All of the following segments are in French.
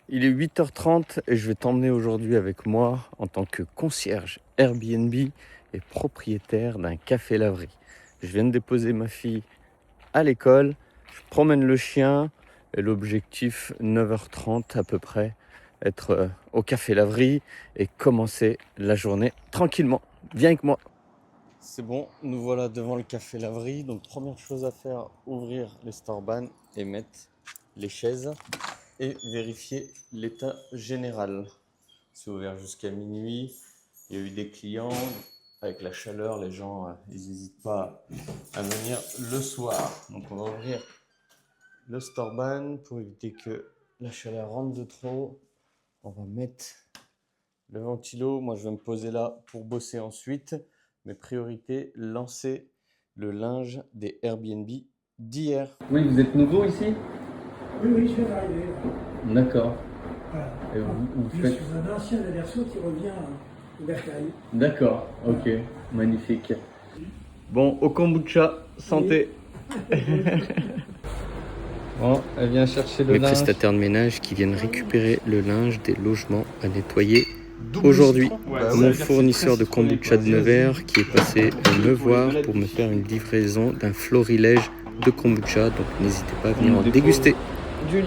Il est 8h30 et je vais t'emmener aujourd'hui avec moi en tant que concierge Airbnb et propriétaire d'un café-laverie. Je viens de déposer ma fille à l'école, je promène le chien et l'objectif 9h30 à peu près, être au café-laverie et commencer la journée tranquillement. Viens avec moi. C'est bon, nous voilà devant le café-laverie. Donc première chose à faire, ouvrir les Starban et mettre les chaises et vérifier l'état général. C'est ouvert jusqu'à minuit. Il y a eu des clients. Avec la chaleur, les gens ils n'hésitent pas à venir le soir. Donc on va ouvrir le Starban pour éviter que la chaleur rentre de trop. On va mettre le ventilo. Moi je vais me poser là pour bosser ensuite. Mes priorités, lancer le linge des Airbnb d'hier. Oui, vous êtes nouveau ici? Oui, oui, je viens d'arriver. D'accord. Voilà. Et vous Je faites... suis un ancien Averso qui revient au Bercail. D'accord, ok, magnifique. Bon, au kombucha, santé. Bon, elle vient chercher le Mes linge. prestataires de ménage qui viennent récupérer le linge des logements à nettoyer aujourd'hui. Mon fournisseur de kombucha de Nevers qui est passé me voir pour me faire une livraison d'un florilège de kombucha. Donc n'hésitez pas à venir en déguster.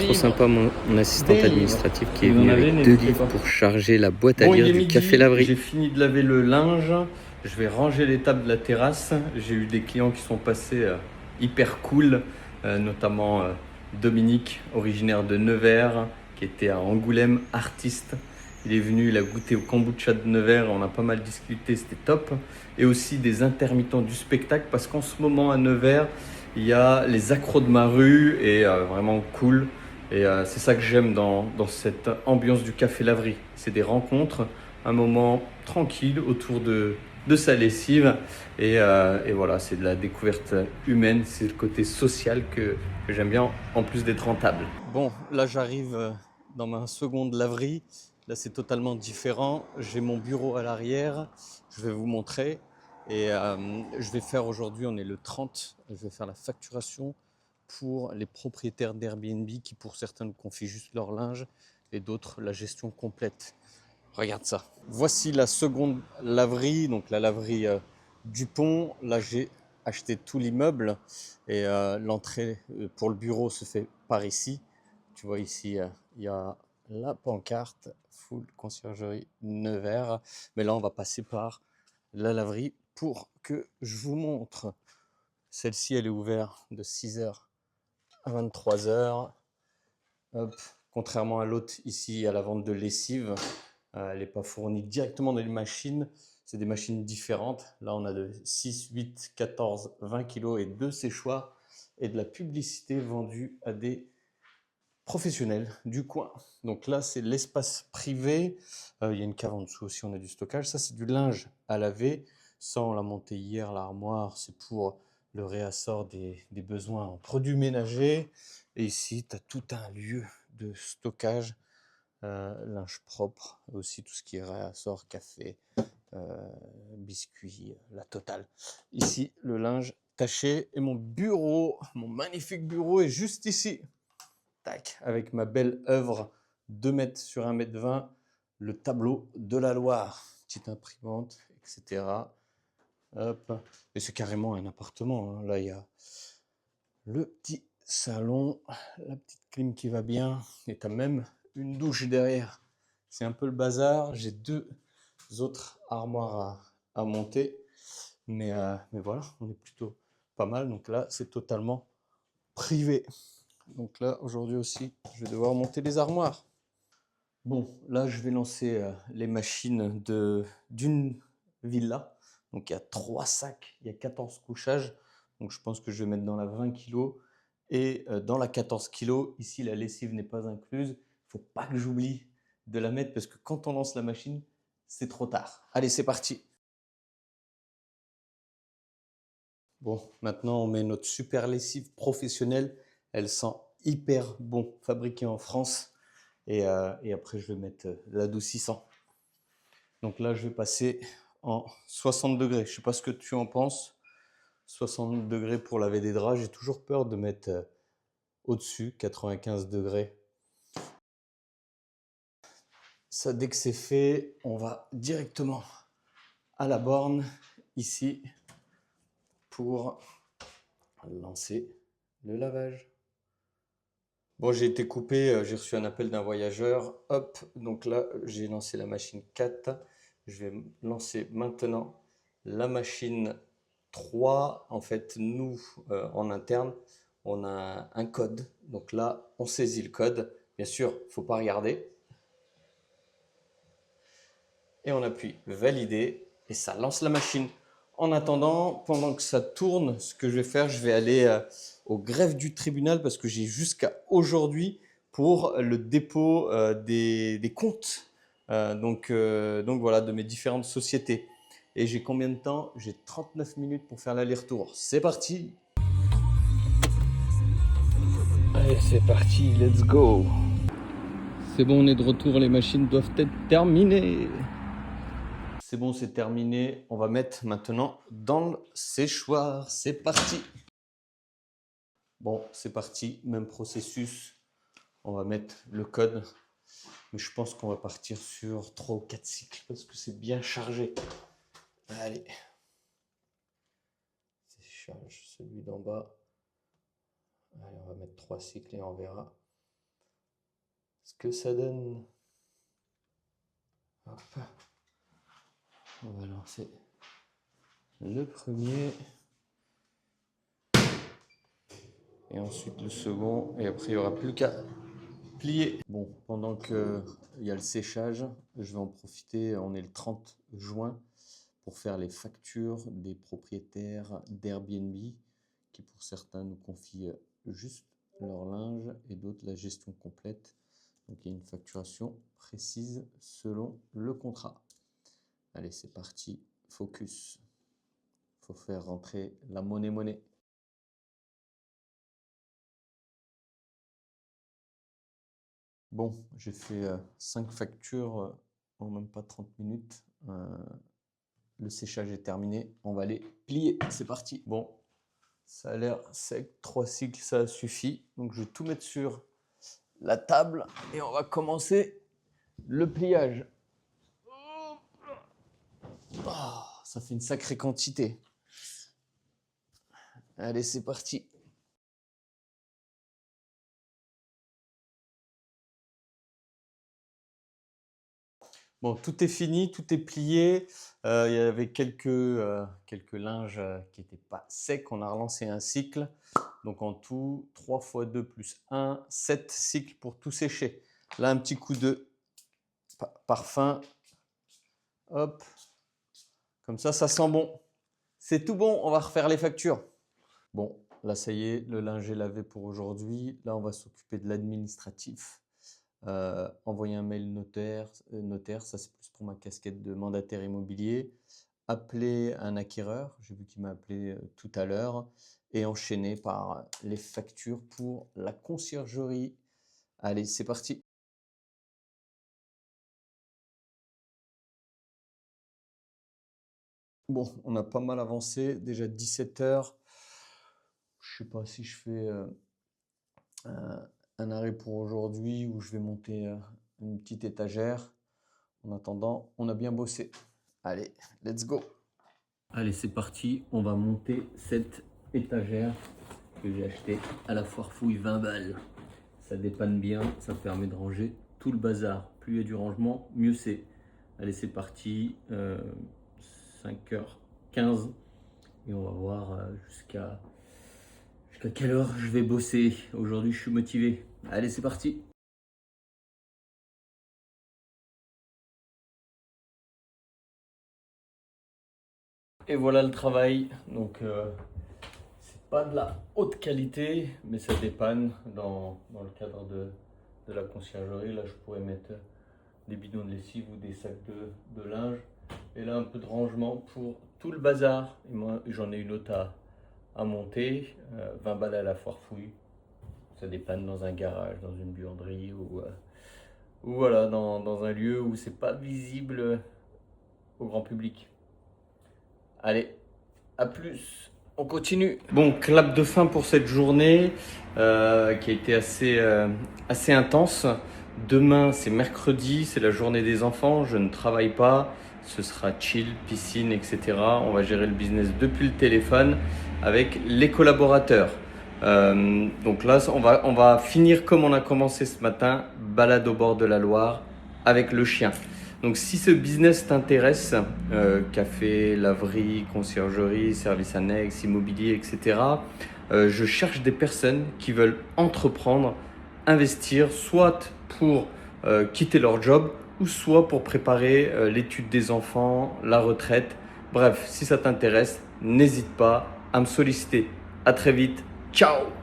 Trop sympa mon assistante administrative qui est venue avec 2 livres pour charger la boîte à Bon, il lire est du midi, café laverie. j'ai fini de laver le linge. Je vais ranger les tables de la terrasse. J'ai eu des clients qui sont passés hyper cool, notamment Dominique, originaire de Nevers, qui était à Angoulême, artiste. Il est venu, il a goûté au kombucha de Nevers, on a pas mal discuté, c'était top. Et aussi des intermittents du spectacle, parce qu'en ce moment à Nevers, il y a les accros de ma rue, et vraiment cool. Et c'est ça que j'aime dans cette ambiance du café laverie. C'est des rencontres, un moment tranquille autour de sa lessive. Et voilà, c'est de la découverte humaine, c'est le côté social que j'aime bien, en plus d'être rentable. Bon, là j'arrive dans ma seconde laverie. Là c'est totalement différent. J'ai mon bureau à l'arrière, je vais vous montrer. Et je vais faire aujourd'hui, on est le 30, je vais faire la facturation pour les propriétaires d'Airbnb qui pour certains me confient juste leur linge et d'autres la gestion complète. Regarde ça. Voici la seconde laverie, donc la laverie Dupont. Là j'ai acheté tout l'immeuble et l'entrée pour le bureau se fait par ici. Tu vois ici il y a la pancarte full conciergerie Nevers. Mais là on va passer par la laverie pour que je vous montre. Celle-ci elle est ouverte de 6h à 23h. Hop. Contrairement à l'autre, ici, à la vente de lessive, elle n'est pas fournie directement dans les machines. C'est des machines différentes. Là, on a de 6, 8, 14, 20 kilos et 2 séchoirs et de la publicité vendue à des professionnels du coin. Donc là, c'est l'espace privé. Il y a une cave en dessous aussi, on a du stockage. Ça, c'est du linge à laver. Ça, on l'a monté hier, l'armoire. C'est pour le réassort des besoins en produits ménagers. Et ici, tu as tout un lieu de stockage, linge propre, et aussi tout ce qui est réassort, café, biscuits, la totale. Ici, le linge taché. Et mon bureau, mon magnifique bureau est juste ici. Tac, avec ma belle œuvre 2 mètres sur 1,20 m, le tableau de la Loire. Petite imprimante, etc. Hop. Et c'est carrément un appartement, hein. Là, il y a le petit salon, la petite clim qui va bien, et tu as même une douche derrière. C'est un peu le bazar. J'ai 2 autres armoires à monter. Mais voilà, on est plutôt pas mal. Donc là, c'est totalement privé. Donc là, aujourd'hui aussi, je vais devoir monter les armoires. Bon, là, je vais lancer les machines d'une villa. Donc, il y a 3 sacs, il y a 14 couchages. Donc, je pense que je vais mettre dans la 20 kg. Et dans la 14 kg, ici, la lessive n'est pas incluse. Il ne faut pas que j'oublie de la mettre parce que quand on lance la machine, c'est trop tard. Allez, c'est parti. Bon, maintenant, on met notre super lessive professionnelle. Elle sent hyper bon, fabriquée en France. Et après, je vais mettre l'adoucissant. Donc là, je vais passer en 60 degrés. Je ne sais pas ce que tu en penses. 60 degrés pour laver des draps. J'ai toujours peur de mettre au-dessus, 95 degrés. Ça, dès que c'est fait, on va directement à la borne ici pour lancer le lavage. Bon, j'ai été coupé, j'ai reçu un appel d'un voyageur. Hop, donc là, j'ai lancé la machine 4. Je vais lancer maintenant la machine 3. En fait, nous, en interne, on a un code. Donc là, on saisit le code. Bien sûr, il ne faut pas regarder. Et on appuie valider et ça lance la machine. En attendant, pendant que ça tourne, ce que je vais faire, je vais aller au greffe du tribunal parce que j'ai jusqu'à aujourd'hui pour le dépôt des comptes donc voilà, de mes différentes sociétés. Et j'ai combien de temps? J'ai 39 minutes pour faire l'aller-retour. C'est parti! Allez, c'est parti, let's go. C'est bon, on est de retour, les machines doivent être terminées. C'est bon, c'est terminé. On va mettre maintenant dans le séchoir. C'est parti. Bon, c'est parti. Même processus. On va mettre le code. Mais je pense qu'on va partir sur 3 ou 4 cycles parce que c'est bien chargé. Allez. Séchage, celui d'en bas. Allez, on va mettre 3 cycles et on verra ce que ça donne. Hop. On va lancer le premier et ensuite le second et après il n'y aura plus qu'à plier. Bon, pendant qu'il y a le séchage, je vais en profiter, on est le 30 juin, pour faire les factures des propriétaires d'Airbnb qui pour certains nous confient juste leur linge et d'autres la gestion complète. Donc il y a une facturation précise selon le contrat. Allez, c'est parti, focus. Il faut faire rentrer la monnaie. Bon, j'ai fait 5 factures en même pas 30 minutes. Le séchage est terminé, on va les plier. C'est parti. Bon, ça a l'air sec, 3 cycles, ça suffit. Donc je vais tout mettre sur la table et on va commencer le pliage. Oh, ça fait une sacrée quantité. Allez, c'est parti. Bon, tout est fini, tout est plié. Il y avait quelques linges qui n'étaient pas secs. On a relancé un cycle. Donc en tout, 3 × 2 + 1, 7 cycles pour tout sécher. Là, un petit coup de parfum. Hop. Comme ça sent bon. C'est tout bon, on va refaire les factures. Bon, là, ça y est, le linge est lavé pour aujourd'hui. Là, on va s'occuper de l'administratif. Envoyer un mail notaire, ça c'est plus pour ma casquette de mandataire immobilier. Appeler un acquéreur, j'ai vu qu'il m'a appelé tout à l'heure. Et enchaîner par les factures pour la conciergerie. Allez, c'est parti. Bon, on a pas mal avancé, déjà 17 h. Je sais pas si je fais un arrêt pour aujourd'hui ou je vais monter une petite étagère. En attendant, on a bien bossé. Allez, let's go. Allez, c'est parti. On va monter cette étagère que j'ai achetée à la foire fouille 20 balles. Ça dépanne bien, ça permet de ranger tout le bazar. Plus il y a du rangement, mieux c'est. Allez, c'est parti. 5h15 et on va voir jusqu'à quelle heure je vais bosser. Aujourd'hui, je suis motivé. Allez, c'est parti. Et voilà le travail. Donc, c'est pas de la haute qualité, mais ça dépanne dans le cadre de la conciergerie. Là, je pourrais mettre des bidons de lessive ou des sacs de linge. Et là, un peu de rangement pour tout le bazar. Et moi, j'en ai une autre à monter. 20 balles à la foire fouille. Ça dépanne dans un garage, dans une buanderie ou voilà, dans un lieu où c'est pas visible au grand public. Allez, à plus. On continue. Bon, clap de fin pour cette journée qui a été assez intense. Demain, c'est mercredi, c'est la journée des enfants, je ne travaille pas, ce sera chill, piscine, etc. On va gérer le business depuis le téléphone avec les collaborateurs. Donc là, on va finir comme on a commencé ce matin, balade au bord de la Loire avec le chien. Donc si ce business t'intéresse, café, laverie, conciergerie, service annexe, immobilier, etc., je cherche des personnes qui veulent entreprendre, investir, soit pour quitter leur job ou soit pour préparer l'étude des enfants, la retraite. Bref, si ça t'intéresse, n'hésite pas à me solliciter. À très vite. Ciao!